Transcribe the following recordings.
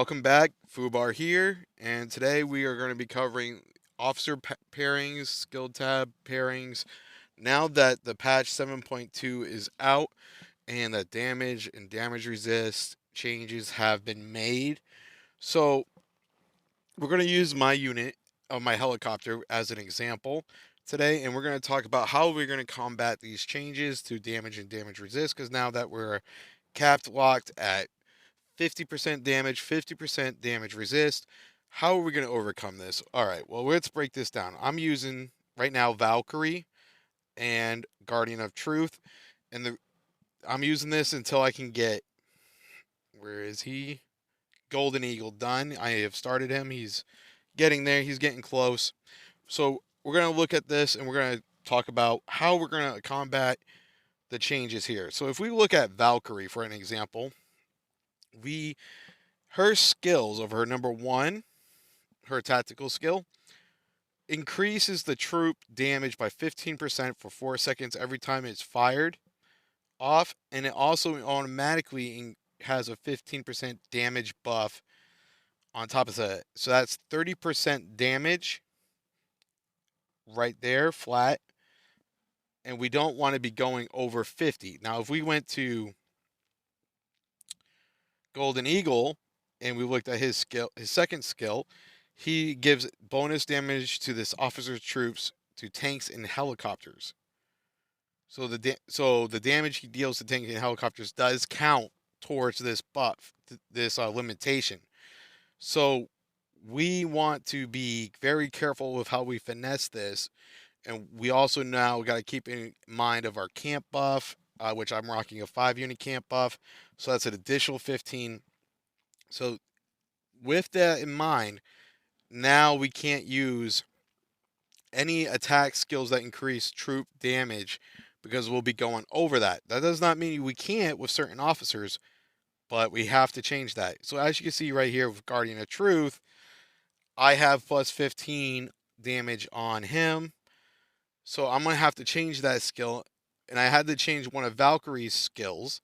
Welcome back, Fubar here, and today we are going to be covering officer pairings, skill tab pairings. Now that the patch 7.2 is out and the damage and damage resist changes have been made, so we're going to use my unit of my helicopter as an example today, and we're going to talk about how we're going to combat these changes to damage and damage resist. Because now that we're capped locked at 50% damage, 50% damage resist. How are we going to overcome this? All right, well, let's break this down. I'm using right now Valkyrie and Guardian of Truth, and I'm using this until I can get, where is he? Golden Eagle done. I have started him. He's getting there. He's getting close. So we're going to look at this and we're going to talk about how we're going to combat the changes here. So if we look at Valkyrie for an example, we her skills of her number one, her tactical skill, increases the troop damage by 15% for 4 seconds every time it's fired off, and it also automatically has a 15% damage buff on top of that. So that's 30% damage right there, flat, and we don't want to be going over 50. Now, if we went to Golden Eagle and we looked at his skill, his second skill, he gives bonus damage to this officer's troops, to tanks and helicopters. So the damage he deals to tanks and helicopters does count towards this buff, this limitation. So we want to be very careful with how we finesse this, and we also now got to keep in mind of our camp buff, which I'm rocking a 5-unit camp buff, so that's an additional 15. So with that in mind, now we can't use any attack skills that increase troop damage because we'll be going over that. That does not mean we can't with certain officers, but we have to change that. So as you can see right here with Guardian of Truth, I have plus 15 damage on him. So I'm going to have to change that skill. And I had to change one of Valkyrie's skills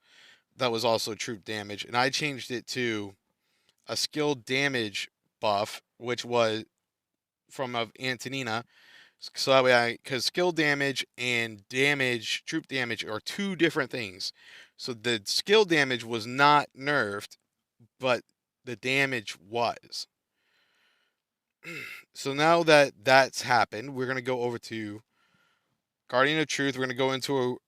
that was also troop damage. And I changed it to a skill damage buff, which was from of Antonina. So that way because skill damage and damage, troop damage are two different things. So the skill damage was not nerfed, but the damage was. So now that that's happened, we're going to go over to Guardian of Truth. We're going to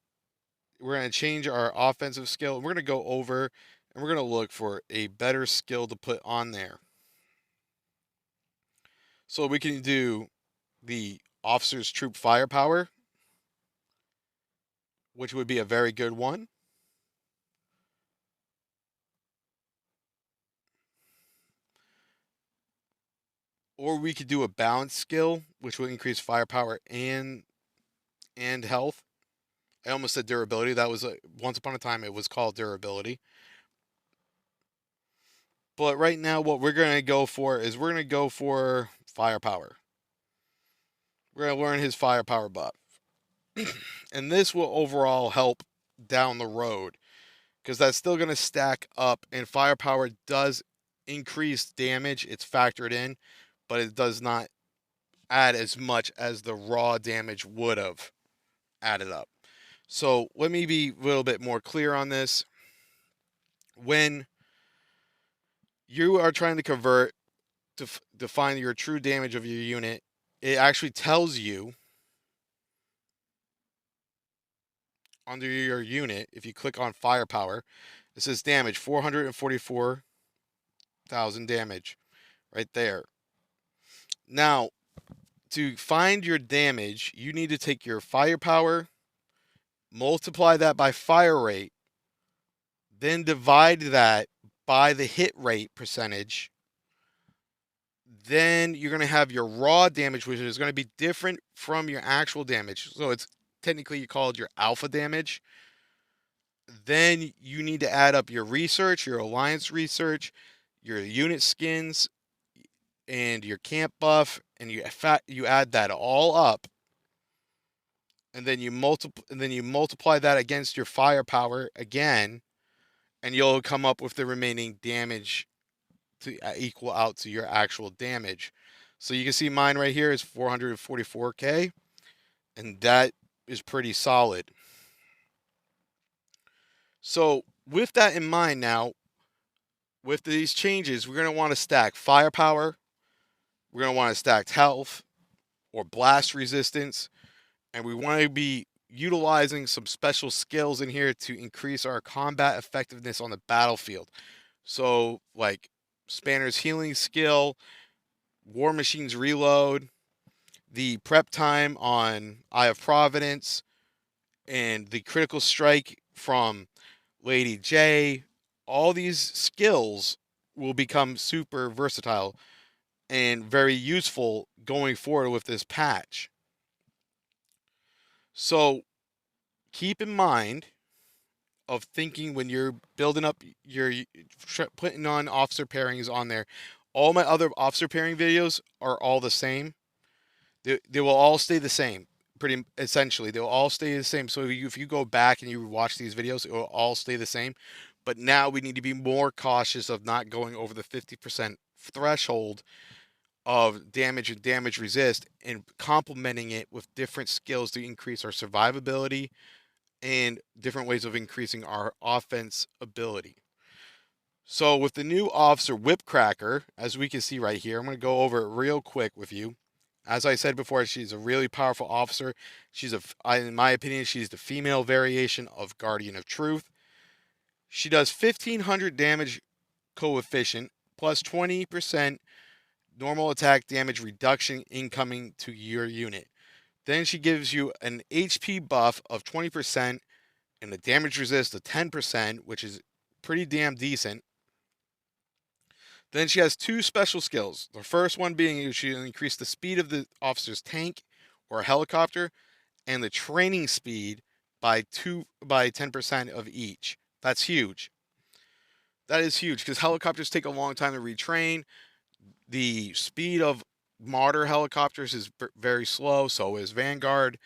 change our offensive skill. We're going to go over and we're going to look for a better skill to put on there. So we can do the officer's troop firepower, which would be a very good one. Or we could do a balance skill, which would increase firepower and health. I almost said durability. That was once upon a time it was called durability. But right now, what we're going to go for is we're going to go for firepower. We're going to learn his firepower buff. And this will overall help down the road because that's still going to stack up. And firepower does increase damage. It's factored in, but it does not add as much as the raw damage would have added up. So let me be a little bit more clear on this. When you are trying to convert to define your true damage of your unit, it actually tells you under your unit, if you click on firepower, it says damage 444,000 damage right there. Now, to find your damage, you need to take your firepower, multiply that by fire rate, then divide that by the hit rate percentage. Then you're going to have your raw damage, which is going to be different from your actual damage. So it's technically called your alpha damage. Then you need to add up your research, your alliance research, your unit skins, and your camp buff, and you add that all up, and then you multiply that against your firepower again, and you'll come up with the remaining damage to equal out to your actual damage. So you can see mine right here is 444k, and that is pretty solid. So with that in mind now, with these changes, we're going to want to stack firepower, we're going to want to stack health or blast resistance, and we want to be utilizing some special skills in here to increase our combat effectiveness on the battlefield. So like Spanner's healing skill, War Machine's reload, the prep time on Eye of Providence, and the critical strike from Lady J. All these skills will become super versatile and very useful going forward with this patch. So keep in mind of thinking when you're building up your putting on officer pairings on there. All my other officer pairing videos are all the same. They will all stay the same. Pretty essentially, they'll all stay the same. So if you go back and you watch these videos, it will all stay the same. But now we need to be more cautious of not going over the 50% threshold of damage and damage resist, and complementing it with different skills to increase our survivability and different ways of increasing our offense ability. So with the new officer Whipcracker, as we can see right here, I'm going to go over it real quick with you. As I said before, she's a really powerful officer. In my opinion, she's the female variation of Guardian of Truth. She does 1500 damage coefficient plus 20% normal attack damage reduction incoming to your unit. Then she gives you an HP buff of 20% and a damage resist of 10%, which is pretty damn decent. Then she has two special skills. The first one being she'll increase the speed of the officer's tank or helicopter, and the training speed by 10% of each. That's huge. That is huge because helicopters take a long time to retrain. The speed of Martyr helicopters is very slow, so is Vanguard,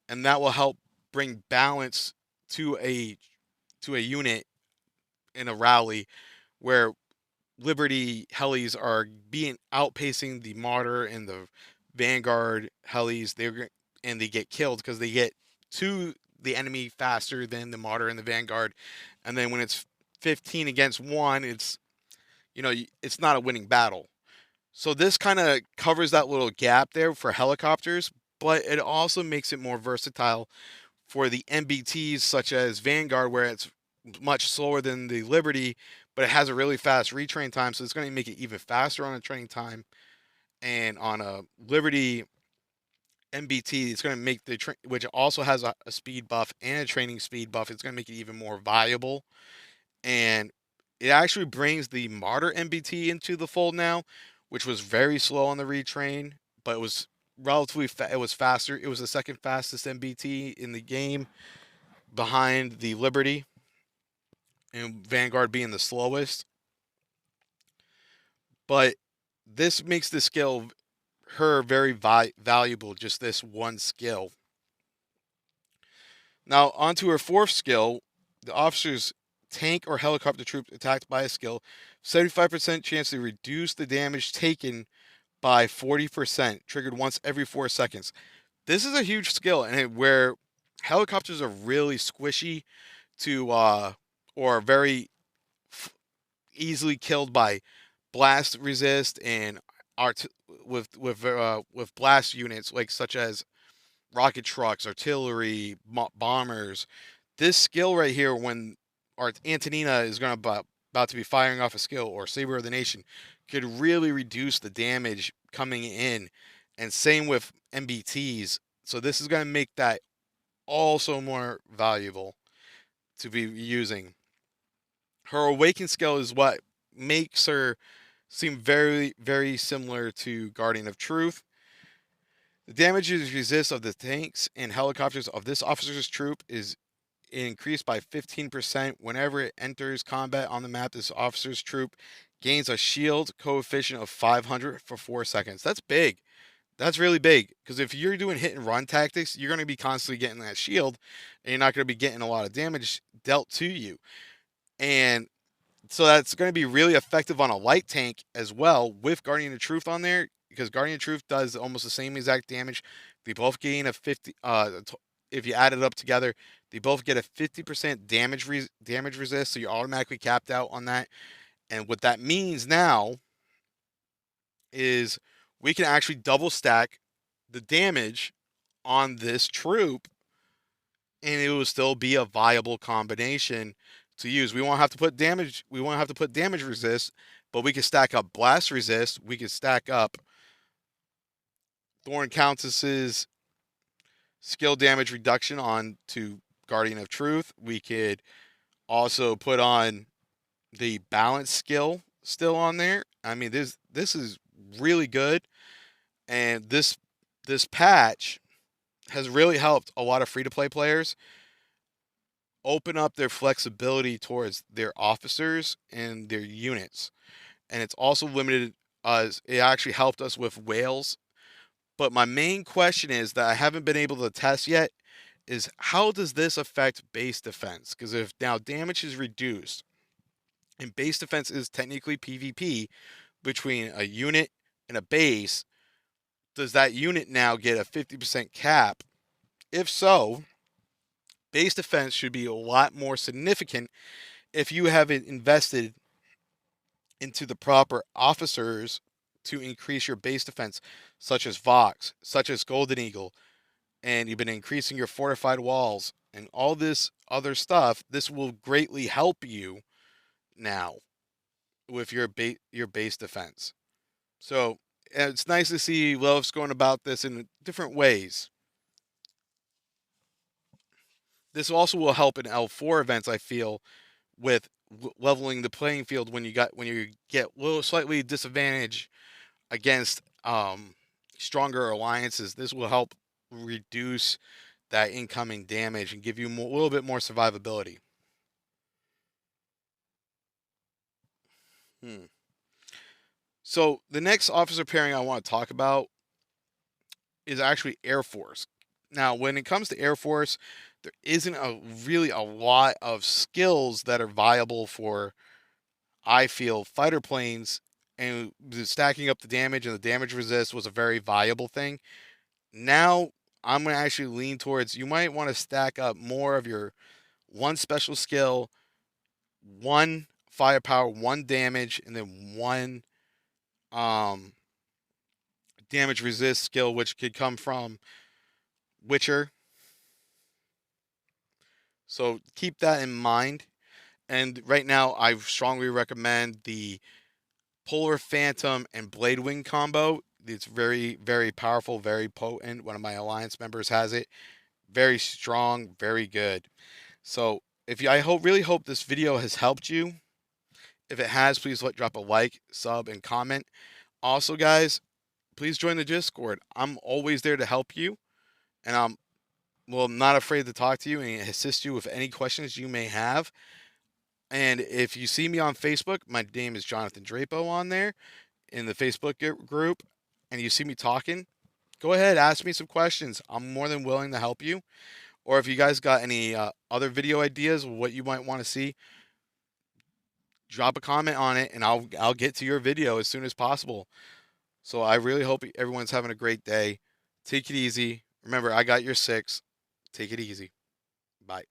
and that will help bring balance to a unit in a rally where Liberty helis are being outpacing the Martyr and the Vanguard helis. They get killed because they get to the enemy faster than the Martyr and the Vanguard. And then when it's 15 against 1, it's not a winning battle. So this kind of covers that little gap there for helicopters, but it also makes it more versatile for the MBTs such as Vanguard, where it's much slower than the Liberty, but it has a really fast retrain time, so it's going to make it even faster on a training time. And on a Liberty MBT, it's going to make which also has a speed buff and a training speed buff. It's going to make it even more viable, and it actually brings the Martyr MBT into the fold now, which was very slow on the retrain, but it was relatively it was faster. It was the second fastest MBT in the game, behind the Liberty, and Vanguard being the slowest. But this makes the skill her very valuable, just this one skill. Now onto her fourth skill, the officer's tank or helicopter troop attacked by a skill, 75% chance to reduce the damage taken by 40%, triggered once every 4 seconds. This is a huge skill, and where helicopters are really squishy to or very easily killed by blast resist and with blast units like such as rocket trucks, artillery, bombers. This skill right here, when our Antonina is going to about to be firing off a skill, or Saber of the Nation, could really reduce the damage coming in. And same with MBTs. So this is going to make that also more valuable to be using. Her Awaken skill is what makes her seem very, very similar to Guardian of Truth. The damage resist of the tanks and helicopters of this officer's troop is increased by 15% whenever it enters combat on the map. This officer's troop gains a shield coefficient of 500 for 4 seconds. That's big. That's really big, because if you're doing hit and run tactics, you're going to be constantly getting that shield, and you're not going to be getting a lot of damage dealt to you. And So that's going to be really effective on a light tank as well with Guardian of Truth on there, because Guardian of Truth does almost the same exact damage. They both gain a 50. If you add it up together, they both get a 50% damage resist, so you're automatically capped out on that. And what that means now is we can actually double stack the damage on this troop, and it will still be a viable combination to use. We won't have to put damage. We won't have to put damage resist, but we can stack up blast resist. We can stack up Thorn Countess's skill damage reduction on to Guardian of Truth. We could also put on the balance skill still on there. I mean, this is really good, and this patch has really helped a lot of free to play players open up their flexibility towards their officers and their units. And it's also limited us, it actually helped us with whales. But my main question is that I haven't been able to test yet is how does this affect base defense? Because if now damage is reduced and base defense is technically PvP between a unit and a base, does that unit now get a 50% cap? If so, base defense should be a lot more significant if you haven't invested into the proper officers to increase your base defense, such as Vox, such as Golden Eagle, and you've been increasing your fortified walls and all this other stuff. This will greatly help you now with your base defense. So it's nice to see Love's going about this in different ways. This also will help in L4 events, I feel, with leveling the playing field when you get a little slightly disadvantage against stronger alliances. This will help reduce that incoming damage and give you a little bit more survivability. So the next officer pairing I want to talk about is actually Air Force. Now, when it comes to Air Force, there isn't really a lot of skills that are viable for, I feel, fighter planes, and stacking up the damage and the damage resist was a very viable thing. Now, I'm going to actually lean towards you might want to stack up more of your one special skill, one firepower, one damage, and then one um, damage resist skill, which could come from Witcher. So keep that in mind. And right now, I strongly recommend the Polar Phantom and Blade Wing combo. It's very, very powerful, very potent. One of my alliance members has it. Very strong, very good. So I really hope this video has helped you. If it has, please drop a like, sub, and comment. Also, guys, please join the Discord. I'm always there to help you, and I'm not afraid to talk to you and assist you with any questions you may have. And if you see me on Facebook, my name is Jonathan Drapo on there in the Facebook group, and you see me talking, go ahead, ask me some questions. I'm more than willing to help you. Or if you guys got any other video ideas, what you might want to see, drop a comment on it, and I'll get to your video as soon as possible. So I really hope everyone's having a great day. Take it easy. Remember, I got your 6. Take it easy. Bye.